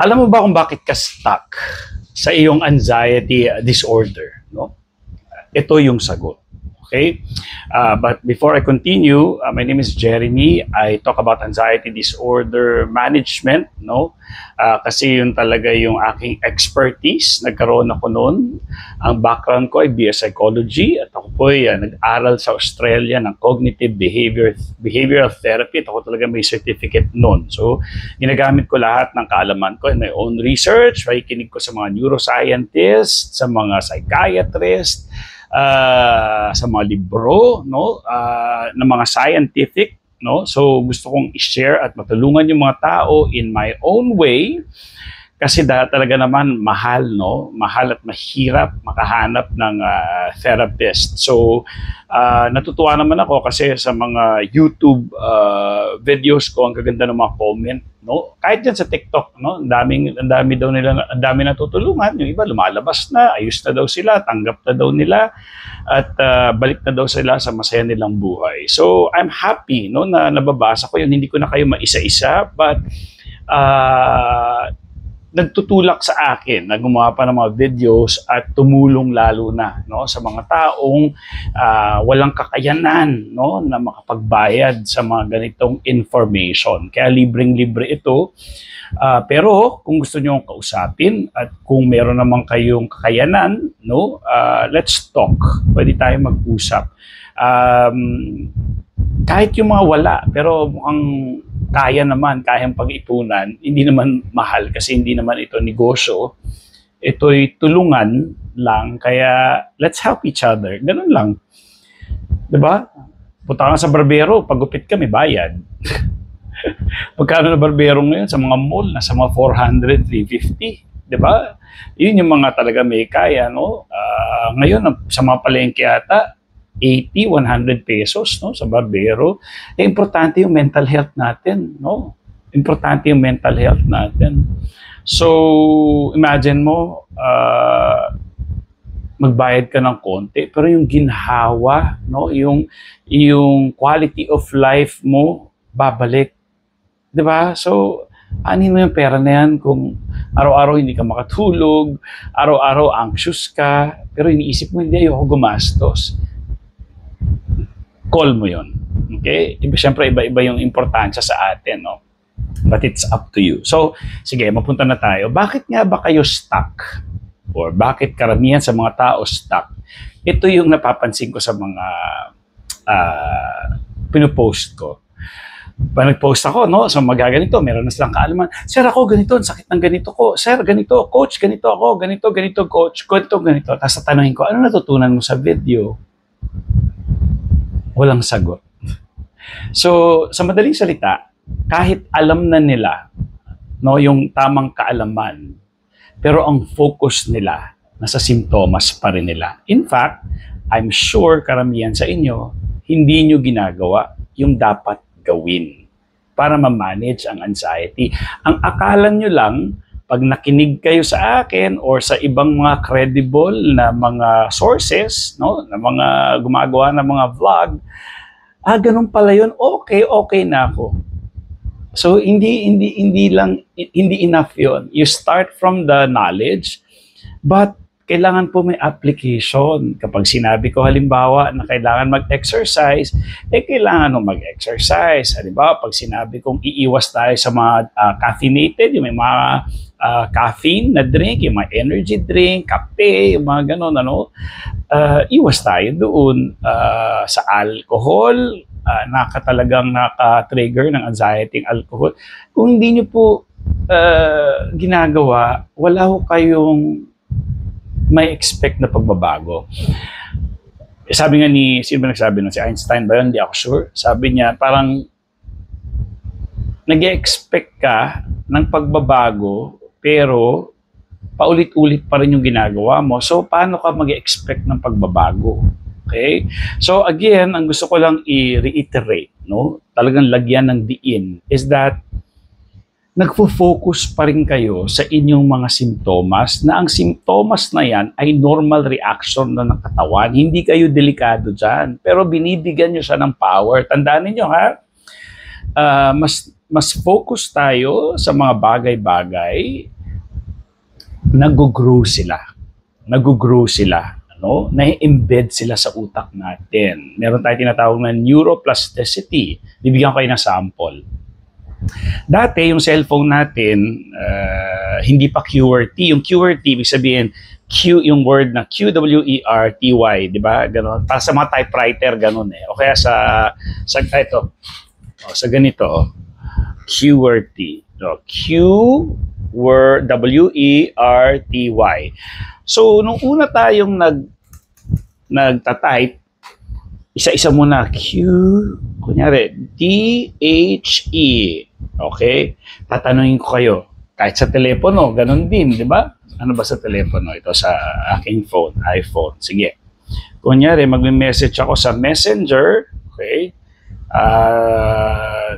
Alam mo ba kung bakit ka stuck sa iyong anxiety disorder? No? Ito yung sagot. Okay? But before I continue, my name is Jeremy. I talk about anxiety disorder management. No? Kasi yun talaga yung aking expertise. Nagkaroon ako noon. Ang background ko ay BS Psychology at ako po ay nag-aral sa Australia ng Cognitive Behavioral Therapy at ako talaga may certificate noon. So, ginagamit ko lahat ng kaalaman ko in my own research. Pakikinig ko sa mga neuroscientists, sa mga psychiatrists, sa mga libro, no, ng mga scientific, no. So gusto kong i-share at matulungan yung mga tao in my own way kasi talaga naman mahal, no, mahal at mahirap makahanap ng therapist. So natutuwa naman ako kasi sa mga YouTube videos ko, ang gaganda ng mga comment, no, kahit dyan sa TikTok, no, ang dami natutulungan. Yung iba lumalabas na, ayos na daw sila, tanggap na daw nila at balik na daw sila sa masaya nilang buhay. So I'm happy, no, na nababasa ko yun. Hindi ko na kayo maisa-isa, but nagtutulak sa akin na gumawa pa ng mga videos at tumulong lalo na, no, sa mga taong walang kakayanan, no, na makapagbayad sa mga ganitong information. Kaya libreng-libre ito. Pero kung gusto niyo kausapin at kung meron naman kayong kakayanan, no, let's talk. Pwede tayo mag-usap. Kahit yung mga wala, pero mukhang kayang pag-ipunan, hindi naman mahal kasi hindi naman ito negosyo. Ito'y tulungan lang, kaya let's help each other. Ganun lang. Diba? Punta ka sa barbero, pagupit ka, may bayad. Pagkano na barbero ngayon sa mga mall, nasa mga 400, 350. Diba? Yun yung mga talaga may kaya, no? Ngayon, sa mga palengke ata, 80, 100 pesos, no, sa barbero. Importante yung mental health natin, no? Importante yung mental health natin. So, imagine mo, magbayad ka ng konti, pero yung ginhawa, no, yung quality of life mo, babalik. Diba? So, anin mo yung pera na yan kung araw-araw hindi ka makatulog, araw-araw anxious ka, pero iniisip mo, hindi, ayoko gumastos. Call mo yun. Okay? Siyempre, iba-iba yung importansya sa atin, no? But it's up to you. So, sige, mapunta na tayo. Bakit nga ba kayo stuck? Or bakit karamihan sa mga tao stuck? Ito yung napapansin ko sa mga pinupost ko. Pag nag-post ako, no, so magaganito, meron na silang kaalaman. Sir, ako ganito, sakit ng ganito ko. Sir, ganito, coach, ganito ako, ganito, coach, ganito. Tapos tatanungin ko, ano natutunan mo sa video? Walang sagot. So, sa madaling salita, kahit alam na nila, no, yung tamang kaalaman, pero ang focus nila nasa simptomas pa rin nila. In fact, I'm sure karamihan sa inyo, hindi nyo ginagawa yung dapat gawin para ma-manage ang anxiety. Ang akala nyo lang, pag nakinig kayo sa akin or sa ibang mga credible na mga sources, no, na mga gumagawa ng mga vlog, ganun pala yun, okay na ako. So hindi enough yun. You start from the knowledge, but kailangan po may application. Kapag sinabi ko halimbawa na kailangan mag-exercise, kailangan mo mag-exercise. Halimbawa, pag sinabi kong iiwas tayo sa mga caffeinated, yung may mga caffeine na drink, yung mga energy drink, kape, yung mga ganon, ano, iwas tayo doon. Sa alcohol, talagang naka-trigger ng anxiety ng alcohol. Kung hindi nyo po ginagawa, wala ho kayong may expect na pagbabago. Sabi nga sino ba nagsabi nun? Si Einstein ba yun? Hindi ako sure. Sabi niya, parang nag-expect ka ng pagbabago, pero paulit-ulit pa rin yung ginagawa mo. So, paano ka mag-expect ng pagbabago? Okay? So, again, ang gusto ko lang i-reiterate, no? Talagang lagyan ng diin, is that nagfo-focus pa rin kayo sa inyong mga simptomas na ang simptomas na yan ay normal reaction na ng katawan. Hindi kayo delikado dyan. Pero binibigyan nyo siya ng power. Tandaan niyo ha, mas focus tayo sa mga bagay-bagay nag-grow sila. Nag-grow sila. No? Na-embed sila sa utak natin. Meron tayong tinatawag na neuroplasticity. Bibigyan ko kayo ng sample. Dati, yung cellphone natin, hindi pa QWERTY. Yung QWERTY, ibig sabihin, Q, yung word na QWERTY, di ba? Ganon. Para sa mga typewriter, ganon eh. O kaya ito, sa ganito, QWERTY. So, WERTY. So, nung una tayong nagtatype, isa-isa muna, kunyari, THE. Okay? Tatanungin ko kayo. Kahit sa telepono, ganun din, di ba? Ano ba sa telepono? Ito sa aking phone, iPhone. Sige. Kunyari, magme-message ako sa Messenger. Okay?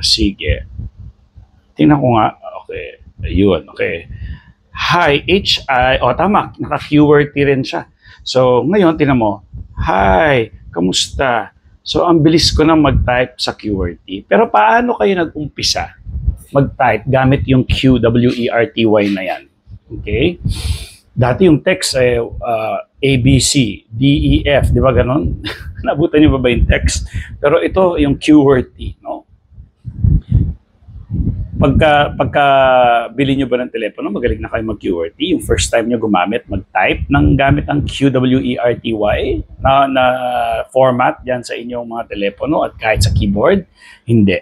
Sige. Tingnan ko nga. Okay. Ayun. Okay. Hi, HI. O, tama. Naka-QWERTY rin siya. So, ngayon, tingnan mo. Hi, kamusta? So, ang bilis ko nang mag-type sa QWERTY. Pero paano kayo nag-umpisa mag-type gamit yung QWERTY na yan? Okay? Dati yung text ay ABC, DEF, di ba ganon? Nabutan niyo ba yung text? Pero ito yung QWERTY, no? Pagka bili nyo ba ng telepono, magaling na kayo mag-QWERTY. Yung first time nyo gumamit, mag-type ng gamit ang QWERTY na format dyan sa inyong mga telepono at kahit sa keyboard, hindi.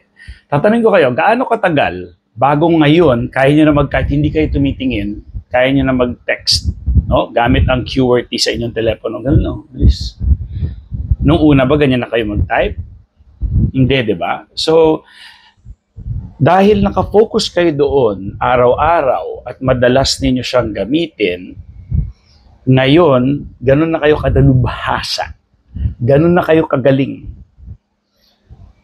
Tatanungin ko kayo, gaano katagal bago ngayon, kaya nyo na kahit hindi kayo tumitingin, kaya nyo na mag-text, no? Gamit ang QWERTY sa inyong telepono. Ganun, no? Please. Nung una ba, ganyan na kayo mag-type? Hindi, di ba? So, dahil nakafocus kayo doon araw-araw at madalas ninyo siyang gamitin, ngayon, ganun na kayo kadalubhasa. Ganun na kayo kagaling.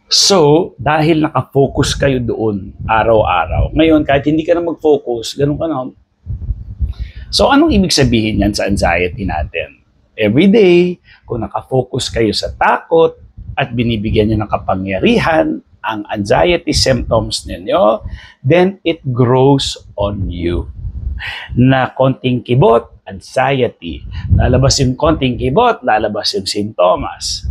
So, dahil nakafocus kayo doon araw-araw, ngayon, kahit hindi ka na mag-focus, ganun ka na. So, anong ibig sabihin yan sa anxiety natin? Every day, kung nakafocus kayo sa takot at binibigyan nyo ng kapangyarihan ang anxiety symptoms ninyo, then it grows on you. Na konting kibot, anxiety. Lalabas yung konting kibot, lalabas yung sintomas.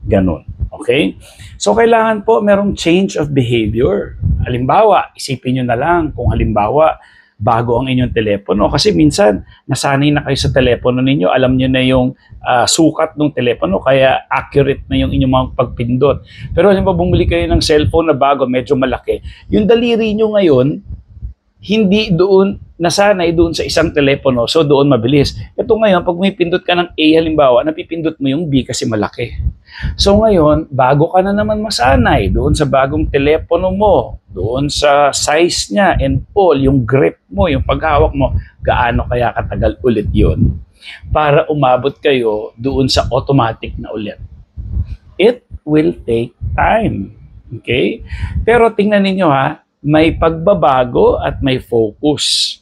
Ganun. Okay? So, kailangan po merong change of behavior. Halimbawa, isipin nyo na lang kung halimbawa, bago ang inyong telepono. Kasi minsan, nasanay na kayo sa telepono ninyo, alam nyo na yung sukat ng telepono, kaya accurate na yung inyong mga pagpindot. Pero halimbawa, bumili kayo ng cellphone na bago, medyo malaki. Yung daliri nyo ngayon, hindi doon, nasanay doon sa isang telepono, so doon mabilis. Ito ngayon, pag may pindot ka ng A halimbawa, napipindot mo yung B kasi malaki. So ngayon, bago ka na naman masanay doon sa bagong telepono mo, doon sa size niya and all, yung grip mo, yung paghawak mo, gaano kaya katagal ulit yun para umabot kayo doon sa automatic na ulit. It will take time. Okay? Pero tingnan ninyo ha, may pagbabago at may focus.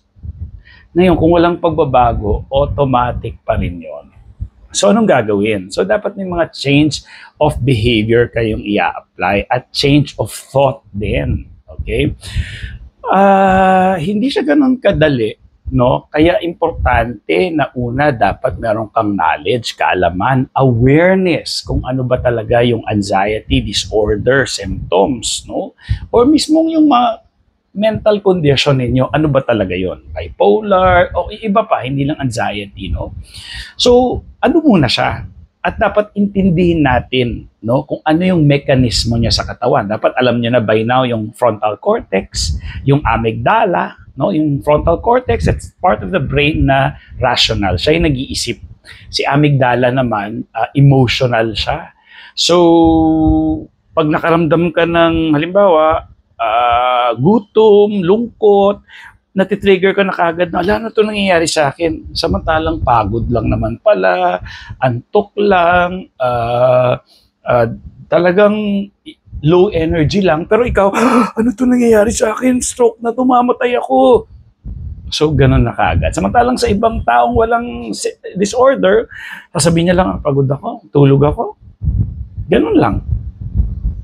Ngayon, kung walang pagbabago, automatic pa rin yun. So, anong gagawin? So, dapat may mga change of behavior kayong i-apply at change of thought din. Okay? Hindi siya ganun kadali, no? Kaya importante na una, dapat meron kang knowledge, kaalaman, awareness kung ano ba talaga yung anxiety disorder symptoms, no? Or mismong yung mga mental condition ninyo, ano ba talaga yon? Bipolar, o iba pa, hindi lang anxiety, no? So, ano muna siya? At dapat intindihin natin, no, kung ano yung mekanismo niya sa katawan. Dapat alam niyo na by now yung frontal cortex, yung amygdala, no, yung frontal cortex, it's part of the brain na rational. Siya yung nag-iisip. Si amygdala naman, emotional siya. So, pag nakaramdam ka ng, halimbawa, gutom, lungkot, natitrigger ka na kagad na, ala na ito nangyayari sa akin. Samantalang pagod lang naman pala, antok lang, talagang low energy lang. Pero ikaw, ano ito nangyayari sa akin? Stroke na, tumamatay ako. So, ganun na kagad. Samantalang sa ibang taong walang disorder, sasabihin niya lang, pagod ako, tulog ako. Ganun lang.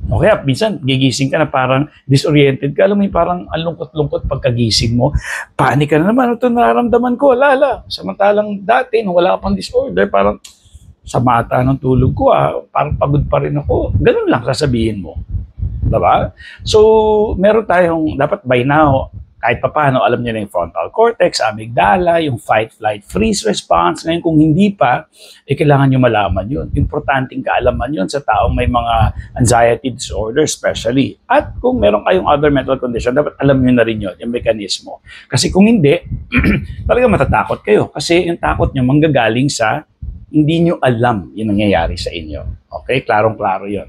O kaya, minsan, gigising ka na parang disoriented ka. Alam mo yung parang ang lungkot-lungkot pagkagising mo. Panik ka na naman. Ito nararamdaman ko. Lala. Samantalang dati, nung wala ka pang disorder, parang sa mata ng tulog ko, parang pagod pa rin ako. Ganun lang sasabihin mo. Diba? So, meron tayong, dapat by now, kahit pa paano, alam niyo na yung frontal cortex, amygdala, yung fight, flight, freeze response. Ngayon, kung hindi pa, kailangan nyo malaman yun. Importanteng kaalaman yun sa taong may mga anxiety disorder especially. At kung meron kayong other mental condition, dapat alam nyo na rin yun, yung mekanismo. Kasi kung hindi, talaga matatakot kayo. Kasi yung takot nyo manggagaling sa hindi nyo alam yung nangyayari sa inyo. Okay? Klarong-klaro yun.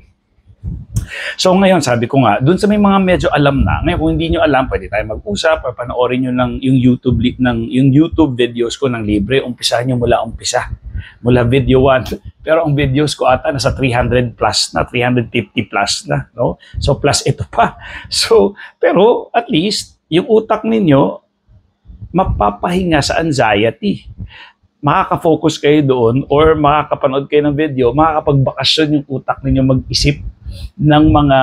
So ngayon, sabi ko nga, dun sa may mga medyo alam na, ngayon kung hindi nyo alam, pwede tayo mag-usap, or panoorin nyo ng yung YouTube videos ko ng libre, umpisahan nyo mula umpisa. Mula video 1. Pero ang videos ko ata nasa 300 plus na, 350 plus na, no? So plus ito pa. So, pero at least, yung utak ninyo, mapapahinga sa anxiety. Makaka-focus kayo doon, or makakapanood kayo ng video, makakapagbakasyon yung utak ninyo mag-isip ng mga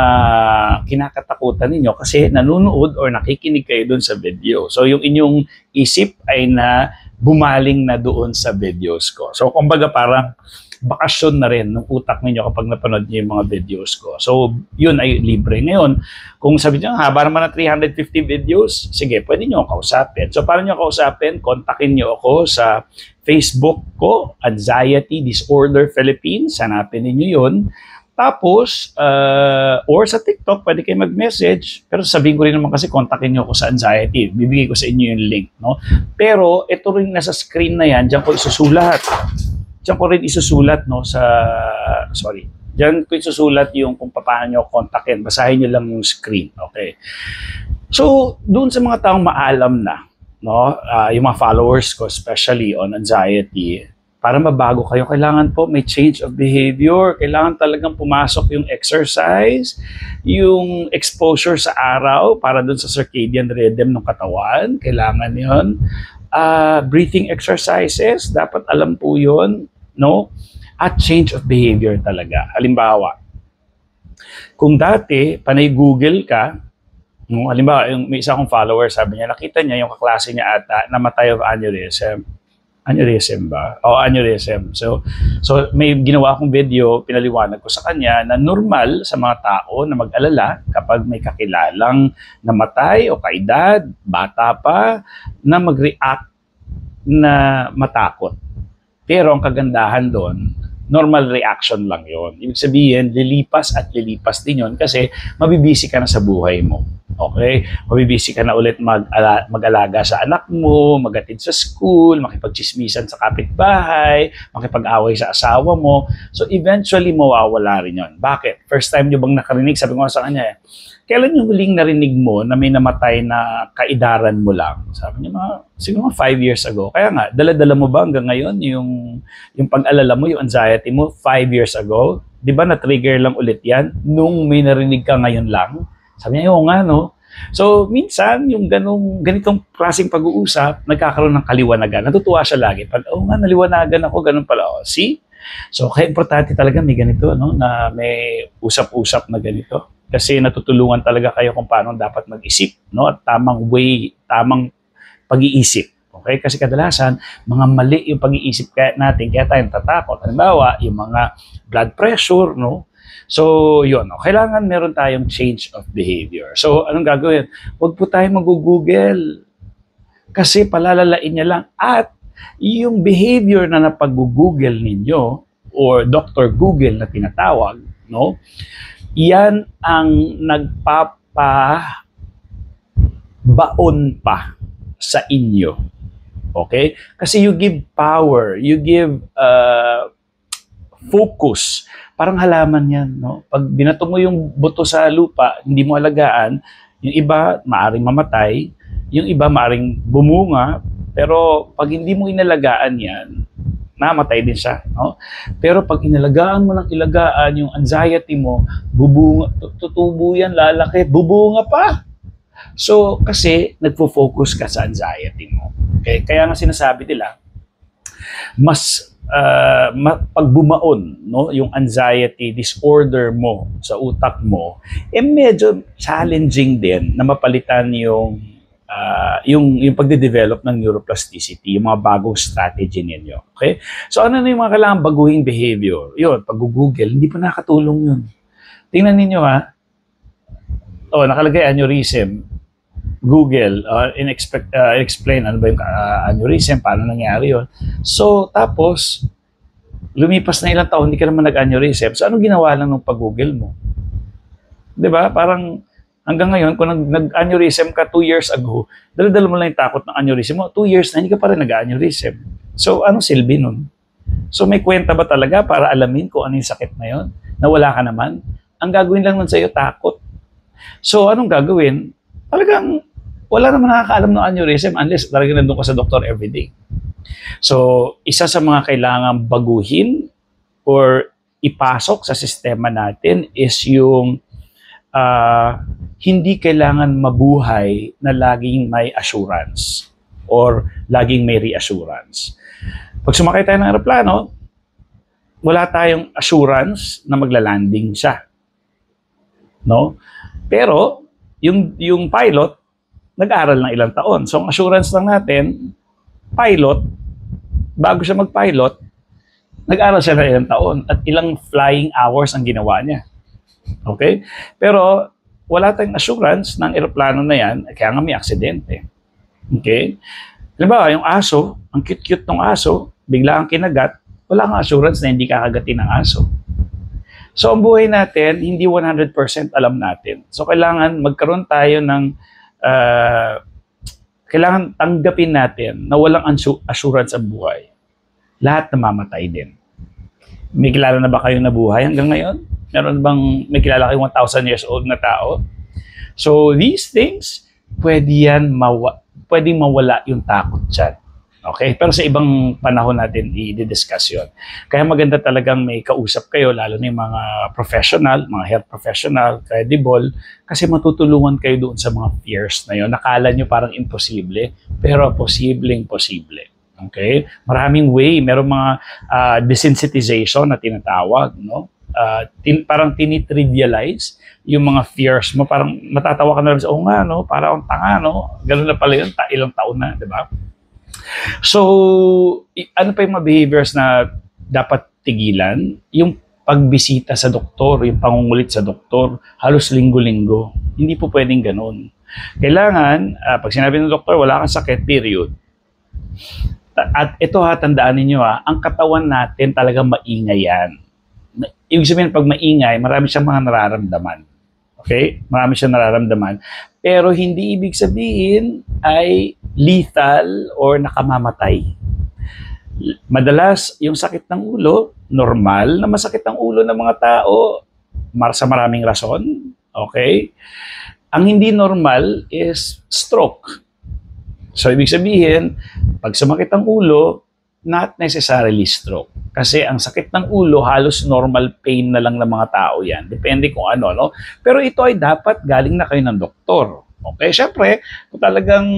kinakatakutan ninyo kasi nanonood or nakikinig kayo doon sa video. So yung inyong isip ay na bumaling na doon sa videos ko. So kumbaga parang bakasyon na rin ng utak ninyo kapag napanood niyo yung mga videos ko. So yun ay libre. Ngayon, kung sabi niyo, haba naman ng 350 videos, sige, pwede niyo akong kausapin. So para niyo kausapin, kontakin niyo ako sa Facebook ko, Anxiety Disorder Philippines. Hanapin niyo yun. Tapos, or sa TikTok, pwede kayo mag-message. Pero sabihin ko rin naman kasi, kontakin nyo ako sa anxiety. Bibigay ko sa inyo yung link. No? Pero, ito rin nasa screen na yan, dyan ko isusulat. Dyan ko rin isusulat, no, sorry. Dyan ko isusulat yung kung paano nyo kontakin. Basahin nyo lang yung screen. Okay. So, doon sa mga taong maalam na, no, yung mga followers ko, especially on anxiety, para mabago kayo, kailangan po may change of behavior. Kailangan talagang pumasok yung exercise, yung exposure sa araw para dun sa circadian rhythm ng katawan. Kailangan yun. Breathing exercises, dapat alam po yun. No? At change of behavior talaga. Halimbawa, kung dati, panay Google ka, no? Halimbawa, may isa akong follower, sabi niya, nakita niya yung kaklase niya ata, namatay of aneurysm. Aneurysm ba? O, aneurysm. So may ginawa akong video, pinaliwanag ko sa kanya na normal sa mga tao na mag-alala kapag may kakilalang namatay o kaedad, bata pa, na mag-react na matakot. Pero ang kagandahan doon, normal reaction lang yon. Ibig sabihin, lilipas at lilipas din yon kasi mabibisi ka na sa buhay mo. Okay? Mabibisi ka na ulit mag-alaga sa anak mo, magatid sa school, makipagchismisan sa kapitbahay, makipag-away sa asawa mo. So eventually, mawawala rin yon. Bakit? First time nyo bang nakarinig? Sabi ko sa kanya, kailan yung huling narinig mo na may namatay na kaidaran mo lang? Sabi niya, siguro 5 years ago. Kaya nga, dala-dala mo ba hanggang ngayon yung pag-alala mo, yung anxiety mo 5 years ago? Di ba na-trigger lang ulit yan nung may narinig ka ngayon lang? Sabi niya, nga, no? So, minsan, yung ganitong klaseng pag-uusap, nagkakaroon ng kaliwanagan. Natutuwa siya lagi. Pag, nga, naliwanagan ako, ganun pala. See? So, kaya importante talaga may ganito, no? Na may usap-usap na ganito. Kasi natutulungan talaga kayo kung paano dapat mag-isip, no? At tamang way, tamang pag-iisip. Okay? Kasi kadalasan, mga mali yung pag-iisip natin, kaya tayo tatakot. Halimbawa, yung mga blood pressure, no? So, yun. No? Kailangan meron tayong change of behavior. So, anong gagawin? Huwag po tayo mag-google. Kasi palalalain niya lang. At yung behavior na napag-google ninyo, or Dr. Google na tinatawag, no? Yan ang nagpapabaon pa sa inyo. Okay? Kasi you give power, you give focus. Parang halaman yan, no? Pag binato mo yung buto sa lupa, hindi mo alagaan, yung iba maaring mamatay, yung iba maaring bumunga, pero pag hindi mo inalagaan yan, namatay din siya, no? Pero pag inalagaan mo ng ilagaan yung anxiety mo, bubunga, tutubo yan, lalaki, bubunga pa. So, kasi nagfo-focus ka sa anxiety mo. Okay? Kaya nga sinasabi nila, mas pag bumaon, no, yung anxiety disorder mo sa utak mo, medyo challenging din na mapalitan yung pagde-develop ng neuroplasticity, yung mga bagong strategy ninyo. Okay? So ano na yung mga kailangan baguhing behavior? Yun, pag-google, hindi pa nakatulong yun. Tingnan ninyo ha. Nakalagay aneurysm. Google, explain ano ba yung aneurysm, paano nangyari yun. So, tapos, lumipas na ilang taon, hindi ka naman nag-aneurysm. So, anong ginawa lang ng pag-google mo? Diba? Parang, hanggang ngayon, kung nag-aneurysm ka 2 years ago, dala-dala mo lang yung takot ng aneurysm mo, 2 years na, hindi ka pa rin nag-aneurysm. So, anong silbi nun? So, may kwenta ba talaga para alamin kung ano yung sakit na yun? Na wala ka naman? Ang gagawin lang nun sa'yo, takot. So, anong gagawin? Talagang, wala naman nakakaalam ng aneurysm unless talagang nandun ka sa doktor everyday. So, isa sa mga kailangan baguhin or ipasok sa sistema natin is yung hindi kailangan mabuhay na laging may assurance or laging may reassurance. Pag sumakay tayo ng aeroplano, wala tayong assurance na magla-landing siya. No? Pero, yung pilot, nag-aaral ng ilang taon. So, ang assurance lang natin, pilot, bago siya mag-pilot, nag-aaral siya ng ilang taon at ilang flying hours ang ginawa niya. Okay? Pero, wala tayong assurance ng eroplano na yan, kaya nga may aksidente. Okay? Halimbawa, yung aso, ang cute-cute ng aso, bigla ang kinagat, wala kang assurance na hindi kakagatin ng aso. So, ang buhay natin, hindi 100% alam natin. So, kailangan magkaroon tayo ng kailangan tanggapin natin na walang assurance ang buhay. Lahat namamatay din. May kilala na ba kayong nabuhay hanggang ngayon? May kilala kayong 1,000 years old na tao? So, these things, pwedeng mawala yung takot dyan. Okay? Pero sa ibang panahon natin i-discuss yun. Kaya maganda talagang may kausap kayo, lalo na yung mga professional, mga health professional, credible, kasi matutulungan kayo doon sa mga fears na yun. Nakala nyo parang imposible, pero posibleng-posible. Okay? Maraming way. Merong mga desensitization na tinatawag, no? Parang tinitrivialize yung mga fears mo. Parang matatawa ka na lang sa, nga, no? Parang tanga, no? Ganun na pala yun, ilang taon na, di ba? So, ano pa yung mga behaviors na dapat tigilan? Yung pagbisita sa doktor, yung pangungulit sa doktor, halos linggo-linggo. Hindi po pwedeng ganun. Kailangan, pag sinabi ng doktor, wala kang sakit, period. At ito tandaan ninyo ang katawan natin talagang maingay yan. Ibig sabihin, pag maingay, marami siyang mga nararamdaman. Okay? Marami siyang nararamdaman. Pero hindi ibig sabihin ay lethal or nakamamatay. Madalas, yung sakit ng ulo, normal na masakit ang ulo ng mga tao sa maraming rason. Okay? Ang hindi normal is stroke. So, ibig sabihin, pag sumakit ang ulo, not necessarily stroke. Kasi ang sakit ng ulo, halos normal pain na lang ng mga tao yan. Depende kung ano, no? Pero ito ay dapat galing na kayo ng doktor. Okay? Siyempre, kung talagang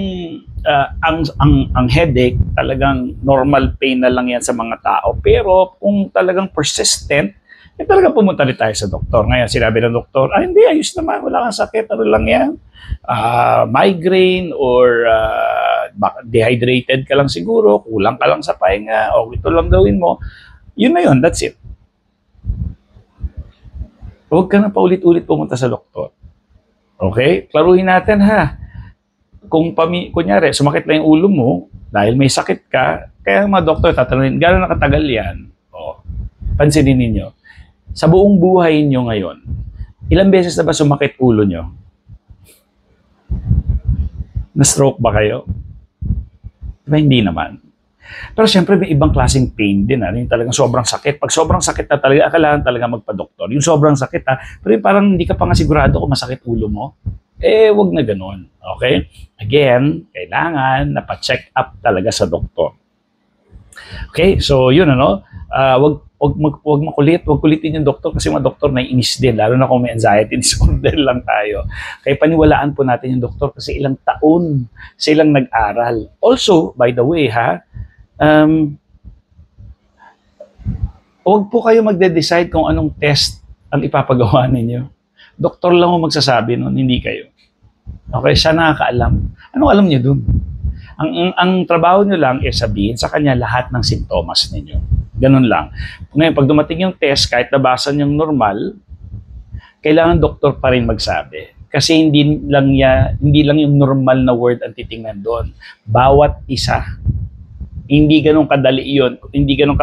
ang headache, talagang normal pain na lang yan sa mga tao. Pero kung talagang persistent, talagang pumunta rin tayo sa doktor. Ngayon, sinabi ng doktor, hindi, ayos naman, wala kang sakit, ano lang yan? Migraine or dehydrated ka lang siguro, kulang ka lang sa pahinga, o ito lang gawin mo. Yun na yun, that's it. Huwag ka na paulit-ulit pumunta sa doktor. Okay? Klaruhin natin kunyari, sumakit na yung ulo mo, dahil may sakit ka, kaya mga doktor tatanungin, gano'n nakatagal yan? Pansinin ninyo. Sa buong buhay nyo ngayon, ilang beses na ba sumakit ulo nyo? Na-stroke ba kayo? Diba hindi naman? Pero siyempre may ibang klaseng pain din. Yung talagang sobrang sakit. Pag sobrang sakit na talaga, kailangan talaga magpa-doktor. Yung sobrang sakit pero yung parang hindi ka pa nga sigurado kung masakit ulo mo, wag na ganun. Okay? Again, kailangan napa-check up talaga sa doktor. Okay? So yun wag makulit, wag kulitin yung doktor kasi mga doktor naiinis din, lalo na kung may anxiety disorder lang tayo. Kaya paniwalaan po natin yung doktor kasi ilang taon silang nag-aral. Also, by the way huwag po kayo magde-decide kung anong test ang ipapagawa ninyo. Doktor lang mo magsasabi nun, hindi kayo. Okay, siya nakakaalam. Anong alam niyo dun? Ang trabaho niyo lang is sabihin sa kanya lahat ng sintomas ninyo. Ganun lang. Ngayon, pag dumating yung test, kahit nabasa niyong normal, kailangan doktor pa rin magsabi. Kasi hindi lang yung normal na word ang titingnan doon. Bawat isa. Hindi ganun kadali yun. Hindi ganun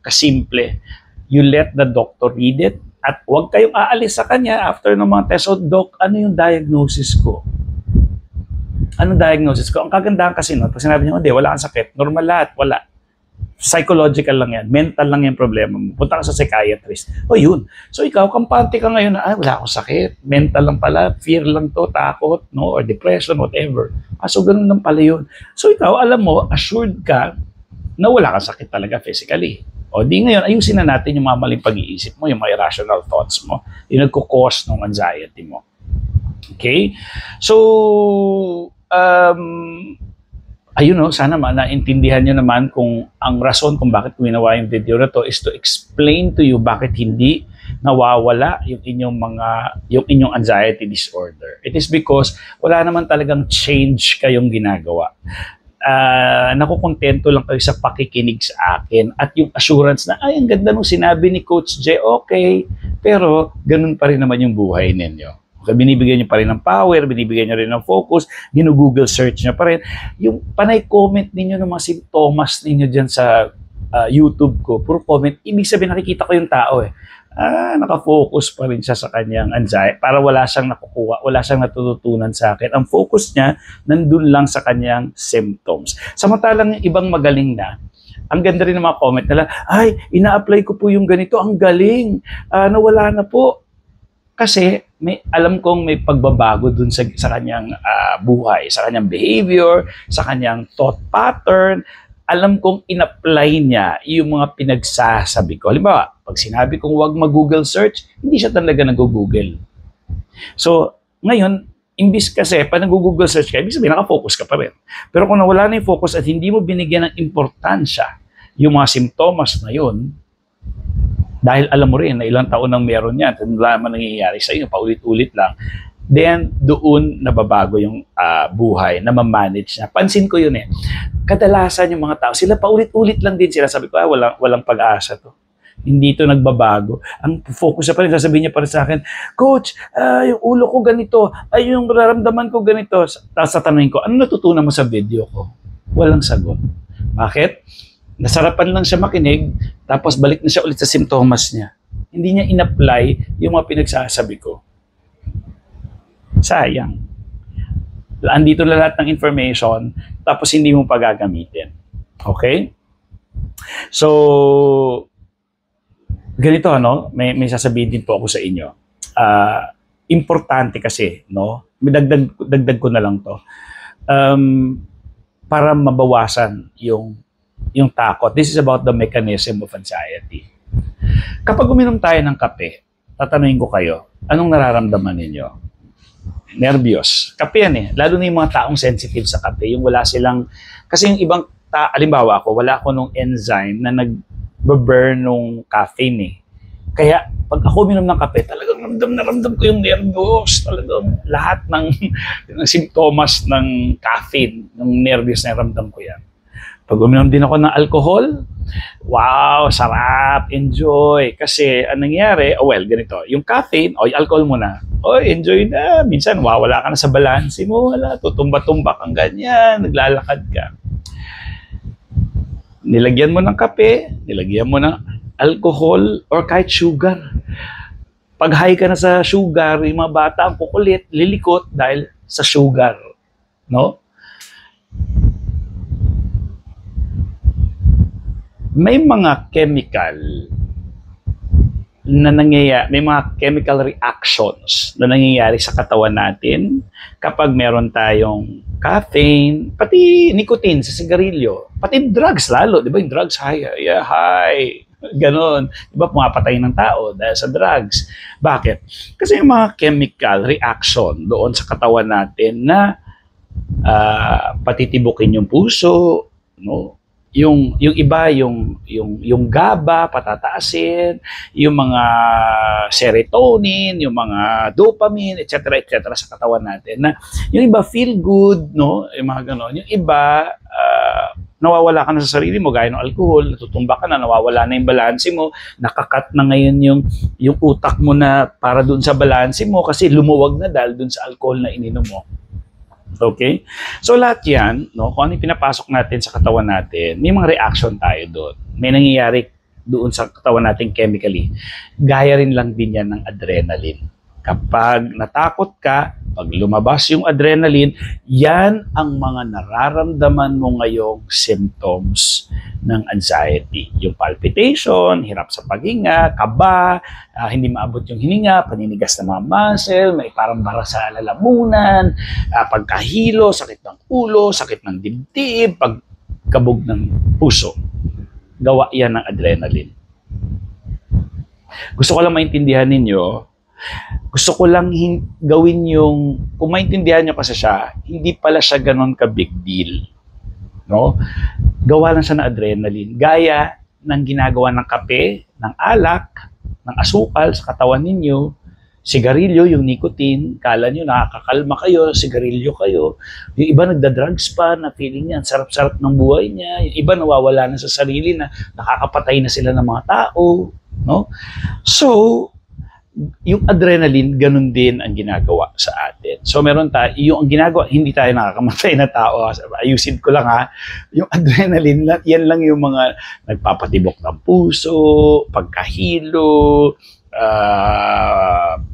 kasimple. You let the doctor read it at huwag kayong aalis sa kanya after ng mga test. So, Doc, ano yung diagnosis ko? Anong diagnosis ko? Ang kagandahan kasi no, pag sinabi niyo, hindi, wala kang sakit. Normal lahat, wala. Psychological lang yan. Mental lang yung problema mo. Punta ka sa psychiatrist. O yun. So ikaw, kampante ka ngayon na, wala akong sakit. Mental lang pala. Fear lang to, takot, no? Or depression, whatever. So ganun lang pala yun. So ikaw, alam mo, assured ka na wala kang sakit talaga physically. O di ngayon, ayusin na natin yung mga maling pag-iisip mo, yung mga irrational thoughts mo, yung nagkukos ng anxiety mo. Okay? So, ayun no, sana naintindihan nyo naman kung ang rason kung bakit ginawa yung video na to is to explain to you bakit hindi nawawala yung inyong anxiety disorder. It is because wala naman talagang change kayong ginagawa. Nakukontento lang kayo sa pakikinig sa akin at yung assurance na, ay, ang ganda nung sinabi ni Coach J, okay, pero ganun pa rin naman yung buhay ninyo. Okay, binibigyan nyo pa rin ng power, binibigyan nyo rin ng focus, ginu-google search nyo pa rin. Yung panay comment ninyo ng mga simptomas ninyo dyan sa YouTube ko, puro comment, ibig sabihin nakikita ko yung tao eh. Nakafocus pa rin siya sa kanyang anxiety para wala siyang nakukuha, wala siyang natututunan sa akin. Ang focus niya, nandun lang sa kanyang symptoms. Samantalang yung ibang magaling na, ang ganda rin ng mga comment nila, ay, ina-apply ko po yung ganito, ang galing, nawala na po. Kasi alam kong may pagbabago dun sa kanyang buhay, sa kanyang behavior, sa kanyang thought pattern. Alam kong in-apply niya yung mga pinagsasabi ko. Halimbawa, pag sinabi kong huwag mag-Google search, hindi siya talaga nag-Google. So, ngayon, imbis kasi, pag nag-Google search ka, ibig sabihin, nakafocus ka pa rin. Pero kung nawala na yung focus at hindi mo binigyan ng importansya yung mga simptomas na yun, dahil alam mo rin na ilang taon nang meron yan, kung wala man nangyayari sa inyo, paulit-ulit lang, then doon nababago yung buhay, na ma-manage niya. Pansin ko yun eh. Kadalasan yung mga tao, sila paulit-ulit lang din sila. Sabi ko, walang pag-asa to. Hindi to nagbabago. Ang focus na pa rin, sasabihin niya pa rin sa akin, Coach, yung ulo ko ganito, ay yung nararamdaman ko ganito. Tapos tatanungin ko, ano natutunan mo sa video ko? Walang sagot. Bakit? Nasarapan lang siya makinig, tapos balik na siya ulit sa simptomas niya. Hindi niya in-apply yung mga pinagsasabi ko. Sayang. Andito na lahat ng information, tapos hindi mo pagagamitin. Okay? So, ganito, no? May sasabihin din po ako sa inyo. Importante kasi, no? Dagdag ko na lang to. Para mabawasan yung takot. This is about the mechanism of anxiety. Kapag uminom tayo ng kape, tatanungin ko kayo, anong nararamdaman ninyo? Nervyos. Kape yan eh. Lalo na yung mga taong sensitive sa kape. Yung wala silang, kasi yung ibang, alimbawa ako, wala ako nung enzyme na nag-burn nung caffeine eh. Kaya, pag ako uminom ng kape, talagang ramdam ko yung nervyos. Talagang lahat ng simptomas ng caffeine, ng nervyos na ramdam ko yan. Pag uminom din ako ng alcohol, wow, sarap, enjoy. Kasi anong nangyari, ganito, yung caffeine, yung alcohol muna, enjoy na. Minsan, wala ka na sa balanse mo, tutumba-tumba kang ganyan, naglalakad ka. Nilagyan mo ng kape, nilagyan mo ng alcohol, or kahit sugar. Pag high ka na sa sugar, yung mga bata ang kukulit, lilikot dahil sa sugar. No? May mga chemical na nangyayari, may mga chemical reactions na nangyayari sa katawan natin kapag meron tayong caffeine, pati nicotine sa sigarilyo, pati drugs lalo, di ba yung drugs, high, ganon, di ba pumapatay ng tao dahil sa drugs. Bakit? Kasi yung mga chemical reaction doon sa katawan natin na patitibukin yung puso, no? yung iba yung GABA patataasin, yung mga serotonin, yung mga dopamine, etc. sa katawan natin. Na yung iba feel good, no? Yung mga ganon. Yung iba nawawala ka na sa sarili mo gaya ng alcohol, natutumba ka na, nawawala na yung balanse mo, nakakat na ngayon yung utak mo na para dun sa balanse mo kasi lumuwag na dahil dun sa alcohol na ininom mo. Okay? So lahat yan, no, kung ano yung pinapasok natin sa katawan natin, may mga reaction tayo doon. May nangyayari doon sa katawan natin chemically. Gaya rin lang din yan ng adrenaline. Kapag natakot ka, pag lumabas yung adrenaline, yan ang mga nararamdaman mo ngayong symptoms ng anxiety. Yung palpitation, hirap sa paghinga, kaba, hindi maabot yung hininga, paninigas ng mga muscle, may parang bara sa lalamunan, pagkahilo, sakit ng ulo, sakit ng dibdib, pagkabog ng puso. Gawa yan ng adrenaline. Gusto ko lang maintindihan ninyo, gusto ko lang gawin yung, kung maintindihan nyo kasi siya, hindi pala siya ganon ka big deal. No? Gawa lang siya ng adrenaline. Gaya ng ginagawa ng kape, ng alak, ng asukal sa katawan ninyo, sigarilyo, yung nicotine, kala nyo nakakakalma kayo, sigarilyo kayo. Yung iba nagda-drugs pa na feeling niya, sarap-sarap ng buhay niya. Yung iba nawawala na sa sarili na nakakapatay na sila ng mga tao. No? So, yung adrenaline, ganun din ang ginagawa sa atin. So meron tayo, yung ang ginagawa, hindi tayo nakakamatay na tao. Ayusin ko lang ha. Yung adrenaline, yan lang yung mga nagpapatibok ng puso, pagkahilo,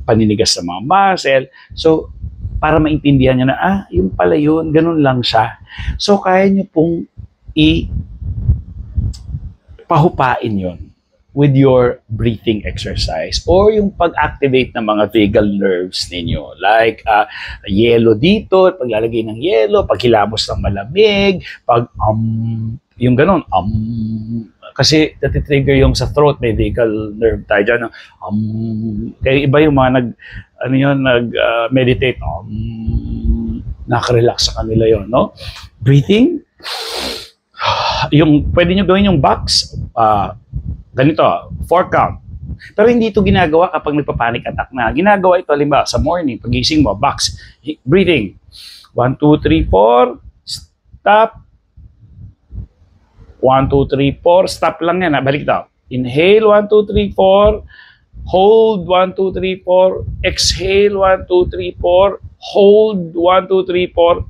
paninigas sa mga muscle. So, para maintindihan nyo na, yung pala yun, ganun lang siya. So, kaya nyo pong pahupain yun with your breathing exercise or yung pag-activate ng mga vagal nerves ninyo. Like, yelo dito, paglalagay ng yelo, paghilamos ng malamig, yung ganun, kasi natitrigger yung sa throat, may vagal nerve tayo dyan. Kaya iba yung mga nag-meditate, nakarelax sa kanila yon, no? Breathing, yung pwede nyo gawin yung box, ganito, 4 count. Pero hindi ito ginagawa kapag nagpa-panic attack na. Ginagawa ito, halimbawa, sa morning, pagising mo, box, breathing. 1, 2, 3, 4, stop. 1, 2, 3, 4, stop lang yan. Balik ito. Inhale, 1, 2, 3, 4. Hold, 1, 2, 3, 4. Exhale, 1, 2, 3, 4. Hold, 1, 2, 3, 4.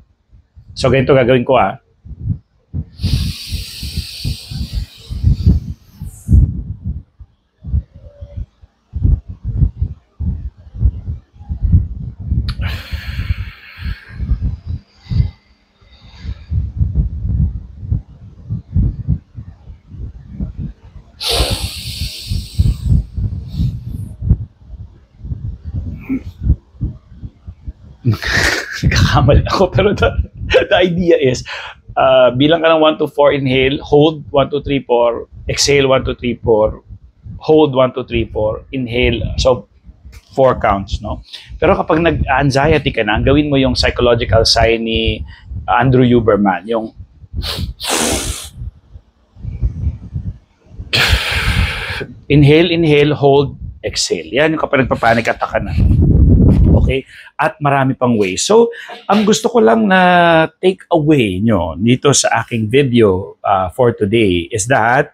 So, ganito gagawin ko, Nagkakamali ako, pero the idea is, bilang ka ng 1 to 4, inhale, hold, 1, 2, 3, 4, exhale, 1, 2, 3, 4, hold, 1, 2, 3, 4, inhale, so 4 counts, no? Pero kapag nag-anxiety ka na, gawin mo yung psychological sign ni Andrew Huberman, yung inhale, hold, exhale. Yan yung kapag nagpa-panic attack ka na. Okay? At marami pang ways. So, ang gusto ko lang na take away nyo dito sa aking video for today is that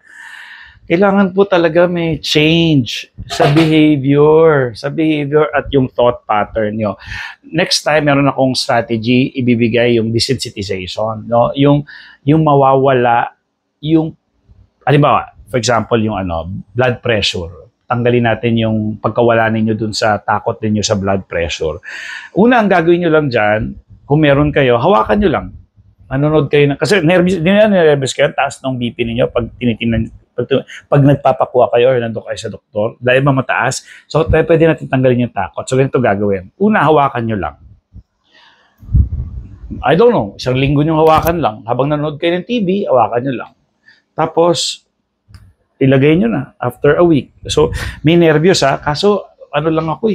kailangan po talaga may change sa behavior at yung thought pattern nyo. Next time, meron akong strategy, ibibigay yung desensitization, no? Yung mawawala, yung, halimbawa, for example, yung blood pressure. Tanggalin natin yung pagkawala ninyo dun sa takot ninyo sa blood pressure. Una, ang gagawin nyo lang dyan, kung meron kayo, hawakan nyo lang. Manonood kayo kasi nervous kayo, taas ng BP ninyo pag tinitingnan, pag nagpapakuha kayo or nandun kayo sa doktor, dahil ba mataas, so pwede natin tanggalin yung takot. So ganito gagawin. Una, hawakan nyo lang. I don't know, isang linggo nyo hawakan lang. Habang nanonood kayo ng TV, hawakan nyo lang. Tapos, ilagay nyo na after a week. So, may nervyos kaso lang ako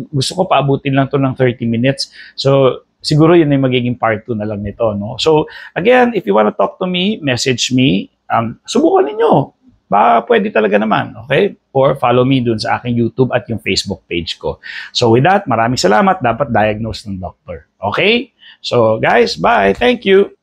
gusto ko paabutin lang to ng 30 minutes. So, siguro yun ay magiging part 2 na lang nito, no? So, again, if you wanna talk to me, message me. Subukan ninyo. Ba, pwede talaga naman, okay? Or follow me dun sa aking YouTube at yung Facebook page ko. So with that, maraming salamat. Dapat diagnose ng doctor. Okay? So guys, bye. Thank you.